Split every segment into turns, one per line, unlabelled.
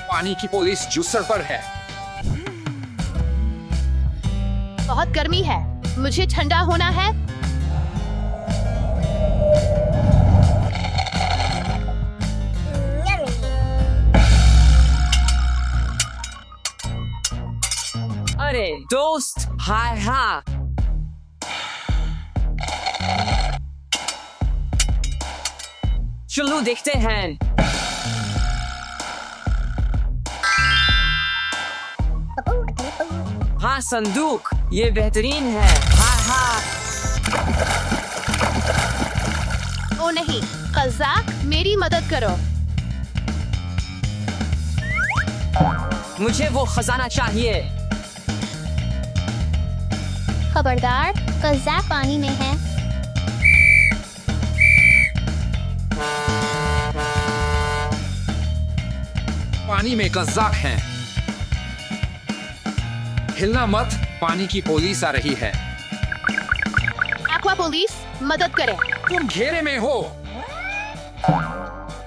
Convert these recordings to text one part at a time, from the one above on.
पानी की police juicer पर है।
बहुत गर्मी है, मुझे ठंडा होना है।
अरे दोस्त, हाय हाँ। चलो देखते हैं। हाँ संदूक, ये बेहतरीन है। हाँ हाँ।
ओ नहीं, कज़ाक, मेरी मदद करो।
मुझे वो खजाना चाहिए।
खबरदार, कज़ाक पानी में है।
पानी में कज़ाक हैं। हिलना मत, पानी की पुलिस आ रही है।
एक्वा पुलिस, मदद करें।
तुम घेरे में हो।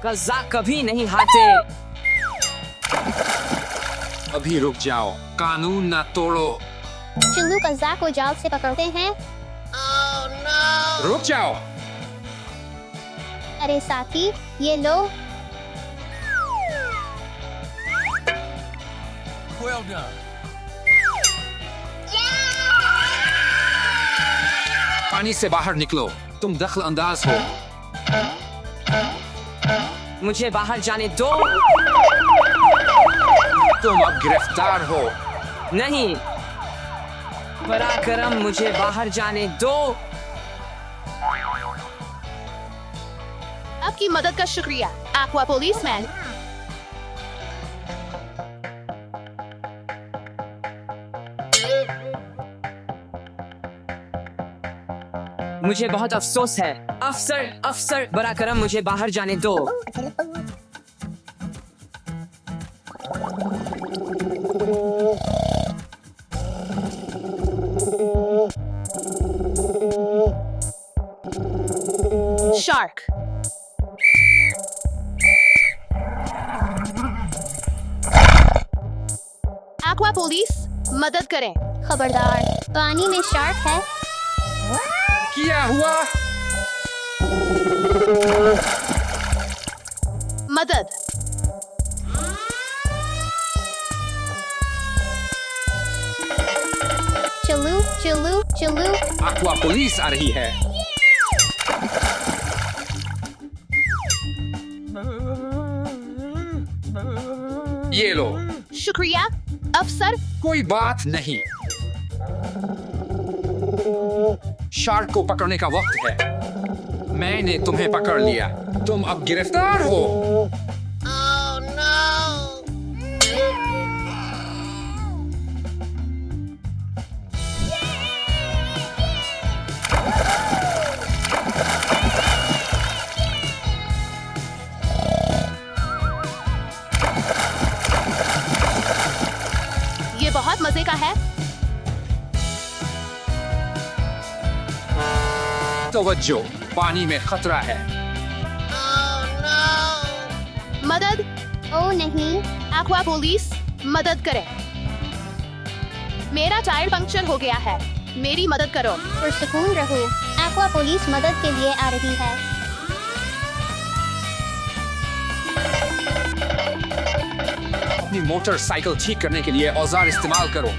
कज़ाक कभी नहीं हारते।
अभी रुक जाओ, कानून ना तोड़ो।
चलो कज़ाक को जाल से पकड़ते हैं।
रुक जाओ।
अरे साथी, ये लो।
पानी से बाहर निकलो, तुम दखल अंदाज हो।
मुझे बाहर जाने दो।
तुम अब गिरफ्तार हो।
नहीं, पराक्रम, मुझे बाहर जाने दो।
आपकी मदद का शुक्रिया, एक्वा पुलिसमैन।
मुझे बहुत अफसोस है। अफसर, पराक्रम, मुझे बाहर जाने दो।
शार्क। एक्वा पुलिस, मदद करें।
खबरदार, पानी में शार्क है।
क्या हुआ?
मदद।
चलू।
एक्वा पुलिस आ रही है। ये लो।
शुक्रिया, अफसर।
कोई बात नहीं। शार्क को पकड़ने का वक्त है। मैंने तुम्हें पकड़ लिया। तुम अब गिरफ्तार हो।
ये बहुत मजे का है।
तवज्जो, पानी में खतरा है।
मदद।
ओ नहीं,
एक्वा पुलिस, मदद करें। मेरा टायर पंक्चर हो गया है, मेरी मदद करो।
पुरसुकून रहो, एक्वा पुलिस मदद के लिए आ रही है।
अपनी मोटरसाइकिल ठीक करने के लिए औजार इस्तेमाल करो।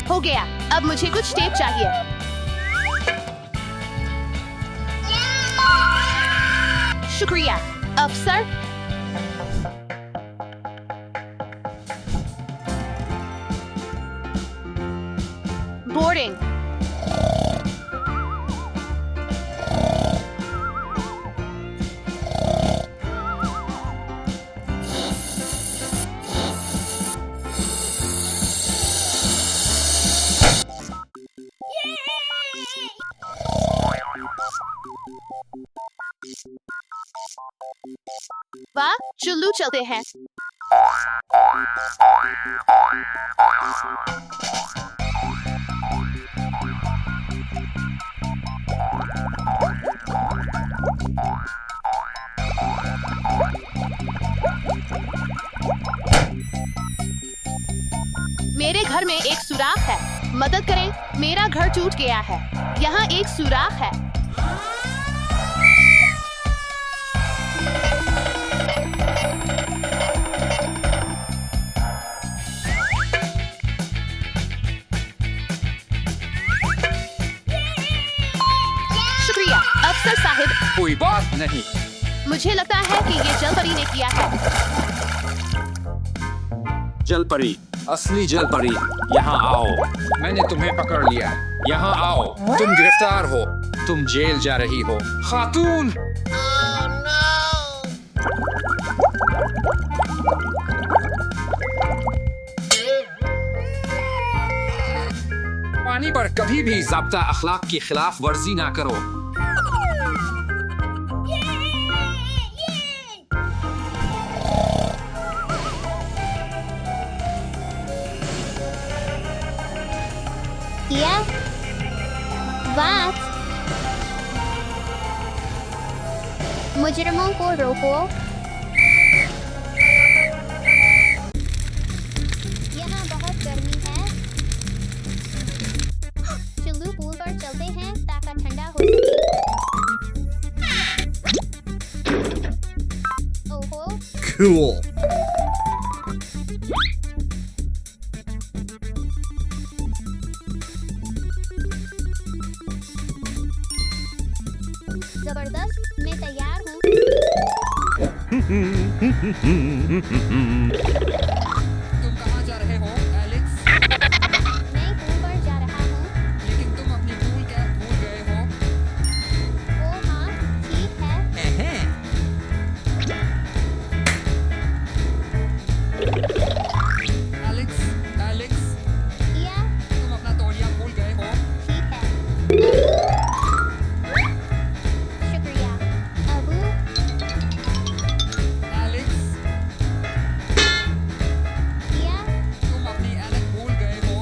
हो गया, अब मुझे कुछ टेप चाहिए। शुक्रिया, अफसर। बोर्डिंग। वाह, चुल्लू चलते हैं। मेरे घर में एक सुराख है। मदद करें, मेरा घर टूट गया है। यहाँ एक सुराख है। शुक्रिया अफसर साहिब।
कोई बात नहीं।
मुझे लगता है कि ये जलपरी ने किया है।
जलपरी, असली जलपरी, यहाँ आओ। मैंने तुम्हें पकड़ लिया। यहाँ आओ। तुम गिरफ्तार हो। तुम जेल जा रही हो। खातून। पानी पर कभी भी ज़ाब्ता अखलाक की खिलाफ वर्जी ना करो।
किया बात। मुजरिमों को रोको। यहाँ बहुत गर्मी है। चलो पूल पर चलते हैं ताकि ठंडा हो सके। ओहो
Cool.
जबरदस्त, मैं तैयार हूँ।
तुम कहाँ जा रहे हो, एलेक्स?
मैं पूल पर जा रहा हूँ।
लेकिन तुम अपनी पूल कैप भूल गए हो।
ओ हाँ, ठीक है।
एलेक्स, एलेक्स,
किया
तुम अपना तौलिया भूल गए हो।
ठीक है। शुक्रिया अबू।
एलेक्स,
किया
तुम अपनी ऐनक भूल गए हो।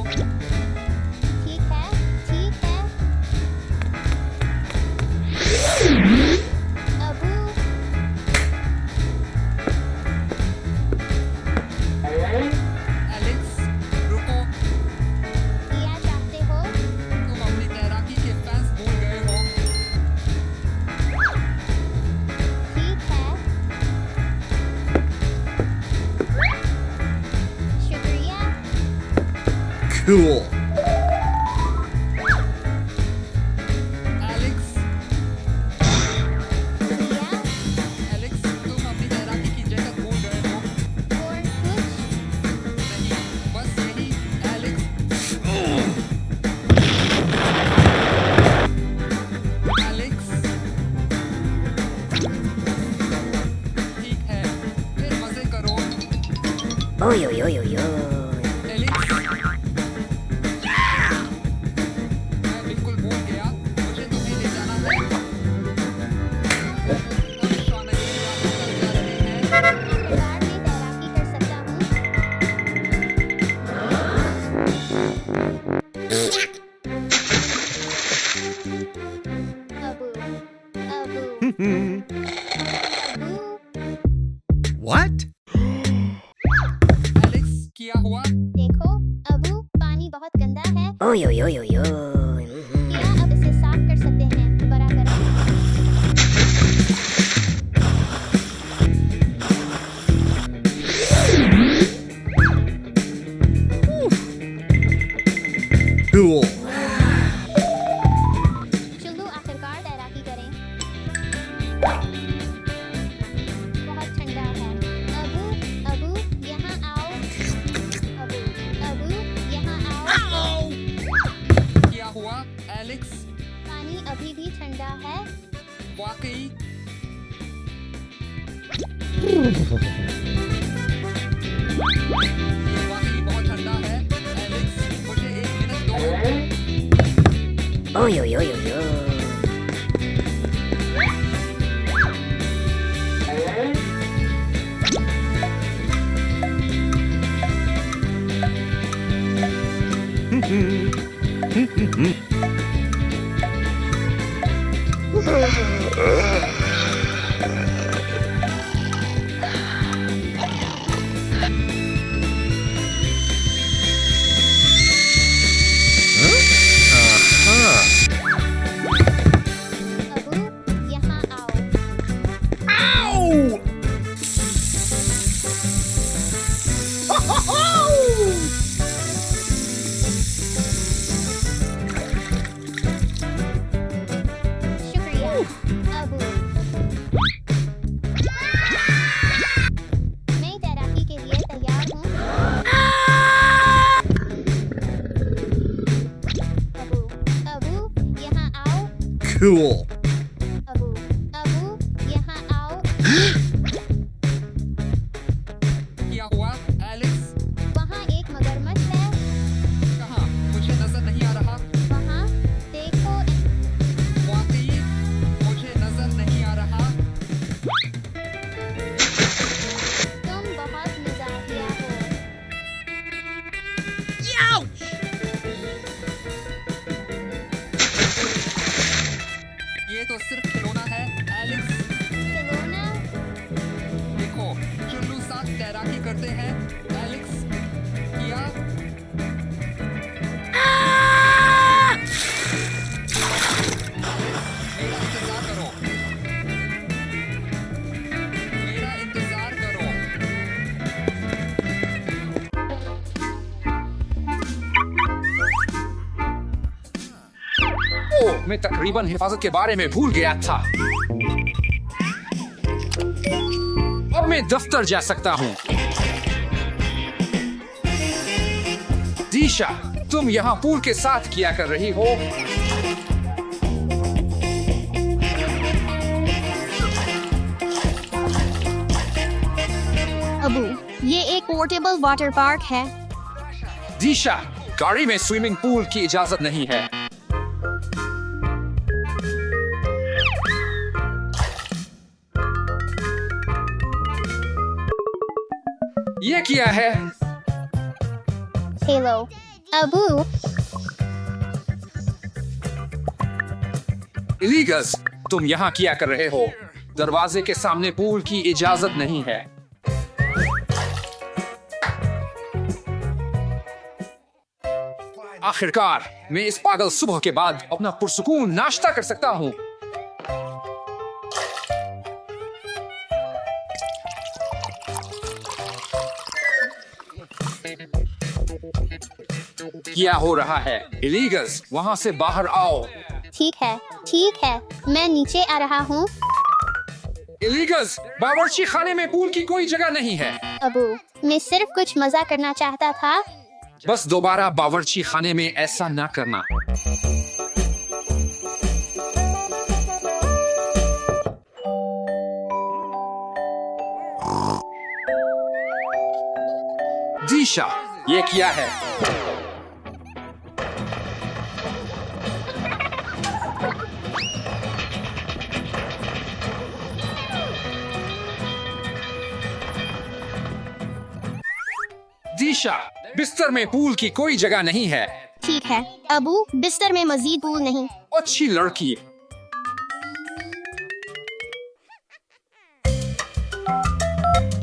ठीक है, ठीक है। अबू
एलेक्स, रुको।
किया चाहते हो?
तुम अपनी तैराकी के फैंस भूल गए हो।
ठीक है। शुक्रिया।
Cool.
एलेक्स,
किया
एलेक्स, तुम अपनी तैराकी की जैकेट भूल गए हो।
और कुछ?
नहीं, बस यही, एलेक्स। एलेक्स, ठीक है, फिर मजे करो। एलेक्स, मैं बिल्कुल भूल गया। मुझे तुम्हें ले जाना है। हम श्वानगिरी वापस जा रहे हैं।
आखिरकार मैं तैराकी कर सकता हूँ। अबू अबू अबू
What?
एलेक्स, क्या हुआ?
देखो अबू, पानी बहुत गंदा है। क्या अब इसे साफ कर सकते हैं? बड़ा करो।
Cool.
चलो आखिरकार तैराकी करें। बहुत ठंडा है। अबू अबू यहाँ आओ। अबू अबू यहाँ आओ।
क्या हुआ, एलेक्स?
पानी अभी भी ठंडा है।
वाकई? ये वाकई बहुत ठंडा है। एलेक्स, मुझे 1 मिनट दो।
Cool.
अबू अबू यहाँ आओ।
क्या हुआ एलेक्स?
वहाँ एक मगरमच्छ है।
कहाँ? मुझे नजर नहीं आ रहा।
वहाँ देखो।
वाकई मुझे नजर नहीं आ रहा।
तुम बहुत मजाकिया हो।
ये तो सिर्फ खिलौना है एलेक्स।
खिलौना?
देखो चुल्लू साथ तैराकी करते हैं एलेक्स। किया मेरा इंतजार करो। मेरा इंतजार करो। ओह, मैं तकरीबन हिफाजत के बारे में भूल गया था। अब मैं दफ्तर जा सकता हूँ। दीशा, तुम यहाँ पूल के साथ क्या कर रही हो?
अबू, ये एक पोर्टेबल वाटर पार्क है।
दीशा, गाड़ी में स्विमिंग पूल की इजाजत नहीं है। ये क्या है?
हेलो अबू।
इलीगल्स, तुम यहाँ क्या कर रहे हो? दरवाजे के सामने पूल की इजाजत नहीं है। आखिरकार मैं इस पागल सुबह के बाद अपना पुरसुकून नाश्ता कर सकता हूँ। क्या हो रहा है? इलीगल्स, वहाँ से बाहर आओ।
ठीक है मैं नीचे आ रहा हूँ।
इलीगल्स, बावर्ची खाने में पूल की कोई जगह नहीं है।
अबू, मैं सिर्फ कुछ मजा करना चाहता था।
बस दोबारा बावर्ची खाने में ऐसा ना करना। दीशा, ये क्या है? दीशा, बिस्तर में पूल की कोई जगह नहीं है।
ठीक है अबू, बिस्तर में मजीद पूल नहीं।
अच्छी लड़की।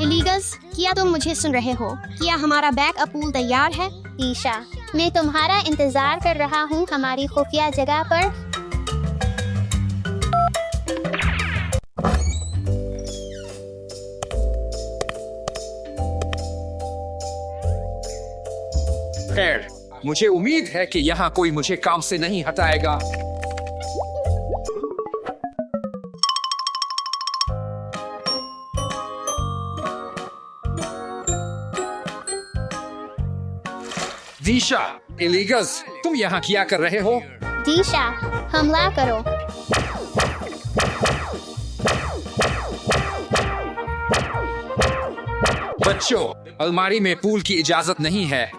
इलीगल्स, क्या तुम मुझे सुन रहे हो? क्या हमारा बैकअप पूल तैयार है?
ईशा, मैं तुम्हारा इंतजार कर रहा हूँ हमारी खुफिया जगह पर।
खैर, मुझे उम्मीद है कि यहाँ कोई मुझे काम से नहीं हटाएगा। दीशा, इलीगल्स, तुम यहाँ क्या कर रहे हो?
दीशा, हमला करो।
बच्चों, अलमारी में पूल की इजाजत नहीं है।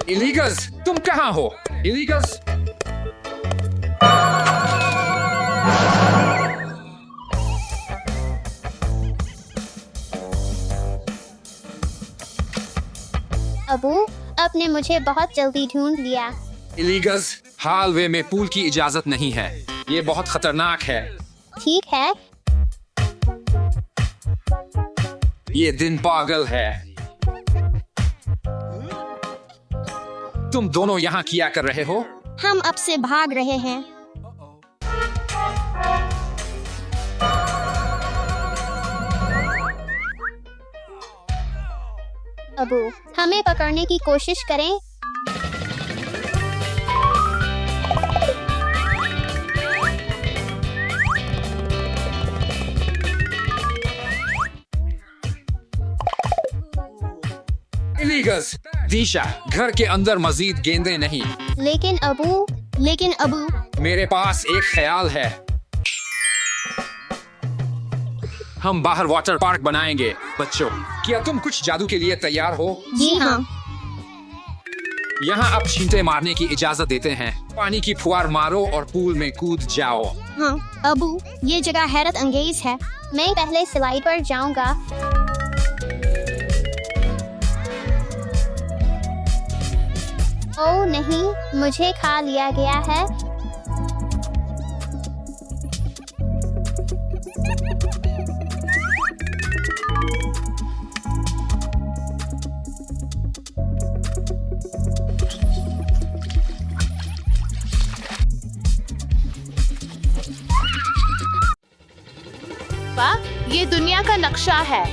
इलीगल्स, तुम कहाँ हो? इलीगल्स,
अबू, आपने मुझे बहुत जल्दी ढूंढ लिया।
इलीगल्स, हालवे में पूल की इजाजत नहीं है। ये बहुत खतरनाक है।
ठीक है
ये दिन पागल है। तुम दोनों यहाँ क्या कर रहे हो?
हम अब से भाग रहे हैं।
अबू, हमें पकड़ने की कोशिश करें।
इलीगल्स, दीशा, घर के अंदर मजीद गेंदें नहीं।
लेकिन अबू,
मेरे पास एक ख्याल है। हम बाहर वाटर पार्क बनाएंगे। बच्चों, क्या तुम कुछ जादू के लिए तैयार हो?
जी हाँ।
यहाँ अब छींटे मारने की इजाजत देते हैं। पानी की फुहार मारो और पूल में कूद जाओ।
हाँ अबू, ये जगह हैरत अंगेज है। मैं पहले स्लाइड पर जाऊंगा। ओह नहीं, मुझे खा लिया गया है।
वाह, ये दुनिया का नक्शा है।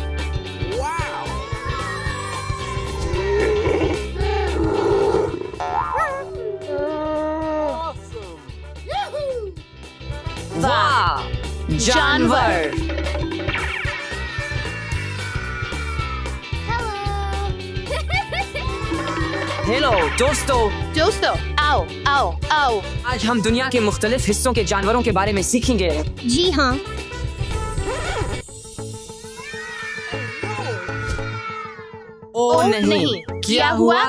वाह, जानवर। हेलो
दोस्तों, आओ आओ आओ।
आज हम दुनिया के मुख्तलिफ हिस्सों के जानवरों के बारे में सीखेंगे।
जी हाँ।
ओ नहीं, क्या हुआ?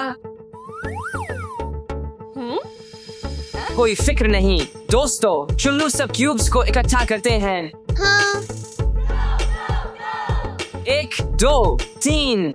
कोई फिक्र नहीं दोस्तों, चुल्लू सब क्यूब्स को इकट्ठा करते हैं।
हाँ।
1 2 3।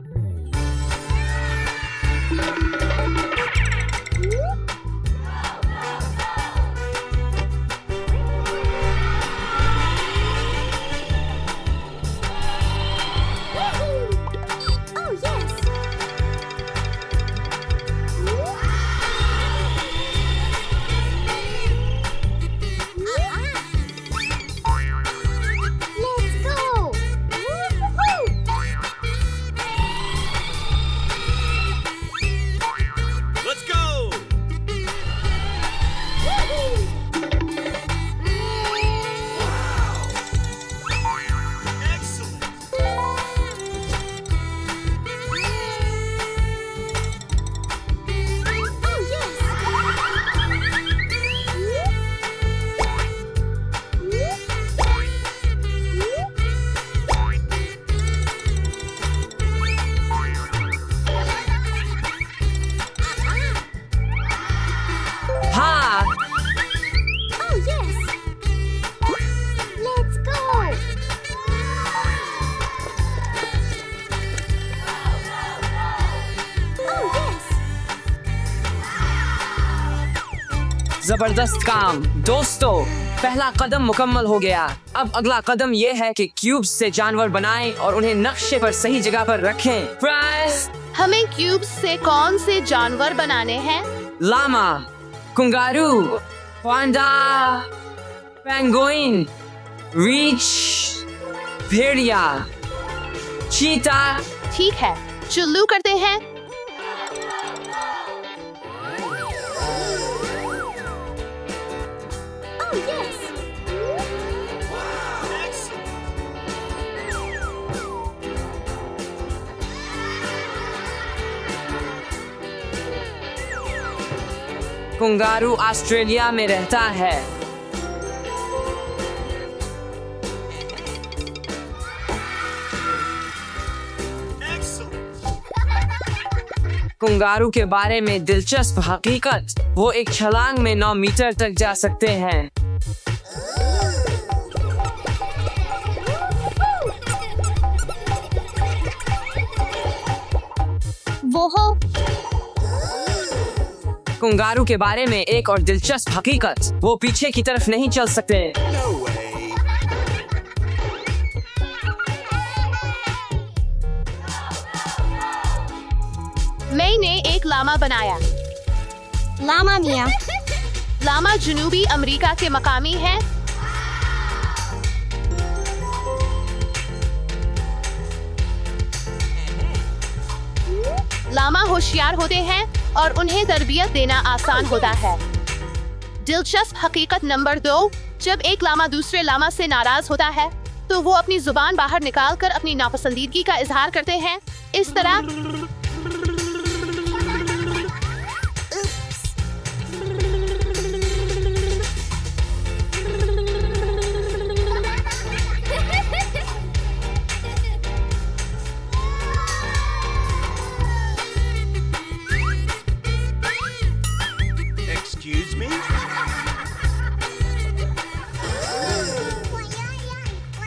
जबरदस्त काम दोस्तों, पहला कदम मुकम्मल हो गया। अब अगला कदम ये है कि क्यूब्स से जानवर बनाएं और उन्हें नक्शे पर सही जगह पर रखें। प्राइस,
हमें क्यूब्स से कौन से जानवर बनाने हैं?
लामा, कंगारू, पांडा, पेंगुइन, रीछ, भेड़िया, चीता।
ठीक है, चुल्लू करते हैं।
कंगारू ऑस्ट्रेलिया में रहता है। कंगारू के बारे में दिलचस्प हकीकत, वो एक छलांग में 9 मीटर तक जा सकते हैं।
वो हो।
कंगारू के बारे में एक और दिलचस्प हकीकत, वो पीछे की तरफ नहीं चल सकते।
मैंने एक लामा बनाया।
लामा मियाँ।
लामा जनूबी अमेरिका के मकामी है। लामा होशियार होते हैं और उन्हें तरबियत देना आसान होता है। दिलचस्प हकीकत नंबर 2, जब एक लामा दूसरे लामा से नाराज होता है तो वो अपनी जुबान बाहर निकालकर अपनी नापसंदीदगी का इजहार करते हैं। इस तरह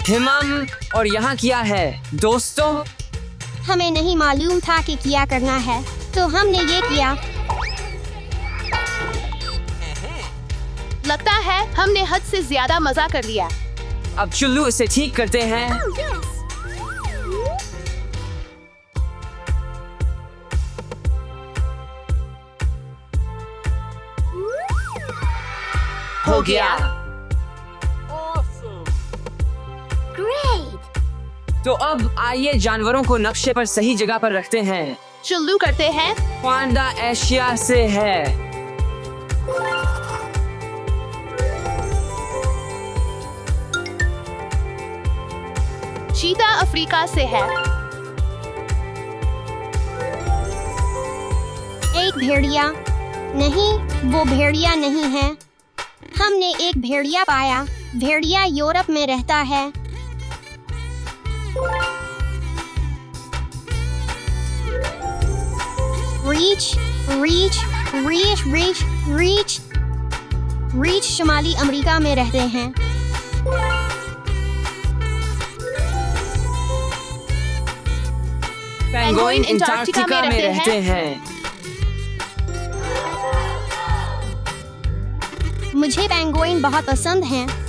हिमम और यहाँ किया है दोस्तों।
हमें नहीं मालूम था कि क्या करना है, तो हमने ये किया।
लगता है हमने हद से ज्यादा मजा कर लिया।
अब चुल्लू इसे ठीक करते हैं। हो गया। तो अब आइए जानवरों को नक्शे पर सही जगह पर रखते हैं।
चुल्लू करते हैं।
पांडा एशिया से है।
चीता अफ्रीका से है।
एक भेड़िया नहीं, वो भेड़िया नहीं है। हमने एक भेड़िया पाया। भेड़िया यूरोप में रहता है। रीच रीच रीच रीच रीच रीच शुमाली अमेरिका में रहते हैं।
पेंगुइन अंटार्कटिका में रहते हैं।
मुझे पेंगुइन बहुत पसंद हैं।